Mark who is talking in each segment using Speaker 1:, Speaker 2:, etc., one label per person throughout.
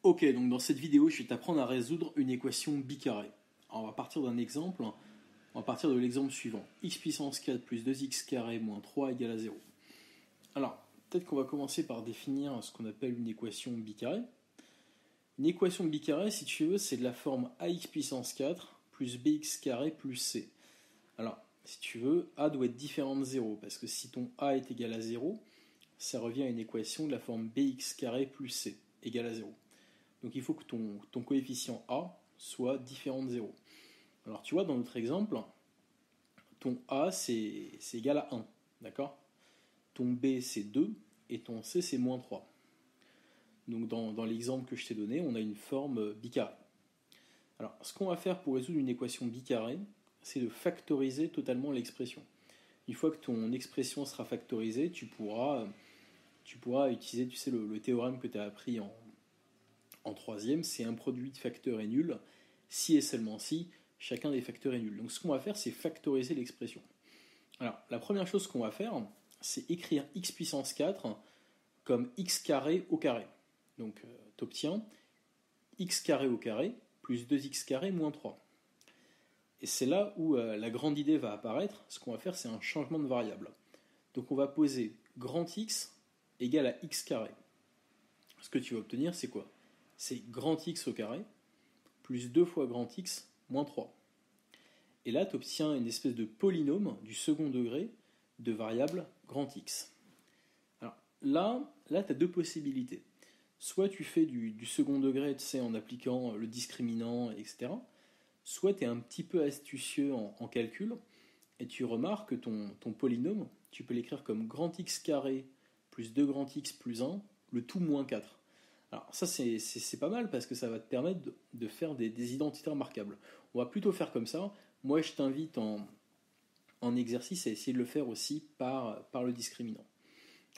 Speaker 1: Ok, donc dans cette vidéo, je vais t'apprendre à résoudre une équation bicarrée. Alors, on va partir d'un exemple. On va partir de l'exemple suivant. X puissance 4 plus 2x carré moins 3 égale à 0. Alors, peut-être qu'on va commencer par définir ce qu'on appelle une équation bicarrée. Une équation bicarrée, si tu veux, c'est de la forme ax puissance 4 plus bx carré plus c. Alors, si tu veux, a doit être différent de 0, parce que si ton a est égal à 0, ça revient à une équation de la forme bx carré plus c égale à 0. Donc il faut que ton coefficient a soit différent de 0. Alors tu vois, dans notre exemple, ton a c'est égal à 1, d'accord? Ton b c'est 2 et ton c c'est moins 3. Donc dans l'exemple que je t'ai donné, on a une forme bicarrée. Alors ce qu'on va faire pour résoudre une équation bicarrée, c'est de factoriser totalement l'expression. Une fois que ton expression sera factorisée, tu pourras utiliser, tu sais, le théorème que tu as appris en troisième, c'est un produit de facteurs est nul si et seulement si chacun des facteurs est nul. Donc ce qu'on va faire, c'est factoriser l'expression. Alors la première chose qu'on va faire, c'est écrire x puissance 4 comme x carré au carré. Donc tu obtiens x carré au carré plus 2x carré moins 3. Et c'est là où la grande idée va apparaître. Ce qu'on va faire, c'est un changement de variable. Donc on va poser grand X égale à x carré. Ce que tu vas obtenir, c'est quoi? C'est grand X au carré plus 2 fois grand X moins 3. Et là, tu obtiens une espèce de polynôme du second degré de variable grand X. Alors là tu as deux possibilités. Soit tu fais du second degré, tu sais, en appliquant le discriminant, etc. Soit tu es un petit peu astucieux en calcul, et tu remarques que ton polynôme, tu peux l'écrire comme grand X carré plus 2 grand X plus 1, le tout moins 4. Alors ça c'est pas mal parce que ça va te permettre de faire des identités remarquables. On va plutôt faire comme ça. Moi je t'invite en exercice à essayer de le faire aussi par le discriminant.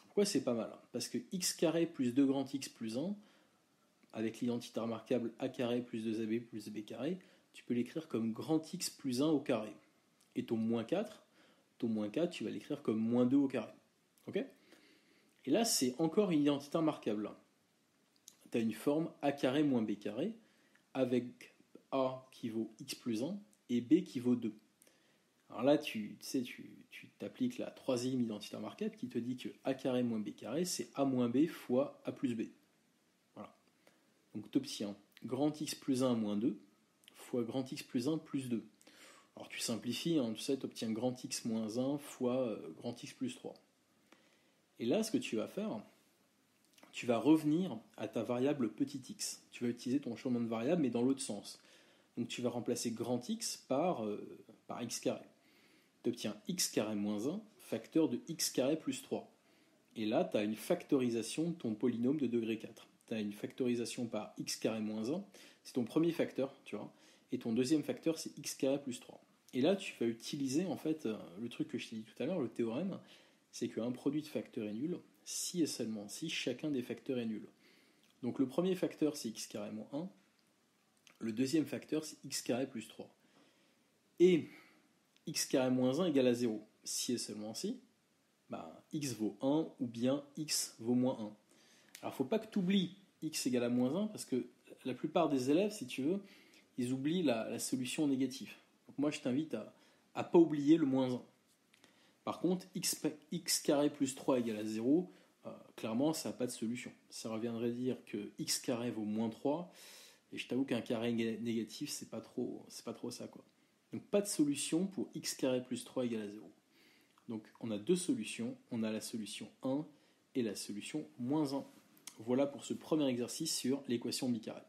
Speaker 1: Pourquoi c'est pas mal? Parce que x carré plus 2 grand X plus 1, avec l'identité remarquable a carré plus 2ab plus b carré, tu peux l'écrire comme grand X plus 1 au carré. Et ton moins 4, tu vas l'écrire comme moins 2 au carré. Ok? Et là, c'est encore une identité remarquable. Tu as une forme a carré moins b carré, avec a qui vaut x plus 1 et b qui vaut 2. Alors là, tu t'appliques la troisième identité remarquable qui te dit que a carré moins b carré, c'est a moins b fois a plus b. Voilà. Donc tu obtiens grand X plus 1 moins 2 fois grand X plus 1 plus 2. Alors tu simplifies, tu sais, tu obtiens grand X moins 1 fois grand X plus 3. Et là, ce que tu vas faire, tu vas revenir à ta variable petit x. Tu vas utiliser ton changement de variable, mais dans l'autre sens. Donc tu vas remplacer grand X par x carré. Tu obtiens x carré moins 1, facteur de x carré plus 3. Et là, tu as une factorisation de ton polynôme de degré 4. Tu as une factorisation par x carré moins 1, c'est ton premier facteur, tu vois. Et ton deuxième facteur, c'est x carré plus 3. Et là, tu vas utiliser, en fait, le truc que je t'ai dit tout à l'heure, le théorème, c'est qu'un produit de facteurs est nul si et seulement si chacun des facteurs est nul. Donc le premier facteur, c'est x carré moins 1. Le deuxième facteur, c'est x carré plus 3. Et x carré moins 1 égale à 0. Si et seulement si, x vaut 1 ou bien x vaut moins 1. Alors il ne faut pas que tu oublies x égale à moins 1 parce que la plupart des élèves, si tu veux, ils oublient la solution négative. Donc moi je t'invite à ne pas oublier le moins 1. Par contre, x carré plus 3 égale à 0, clairement ça n'a pas de solution. Ça reviendrait dire que x carré vaut moins 3, et je t'avoue qu'un carré négatif, c'est pas trop ça, quoi. Donc pas de solution pour x carré plus 3 égale à 0. Donc on a deux solutions, on a la solution 1 et la solution moins 1. Voilà pour ce premier exercice sur l'équation bicarrée.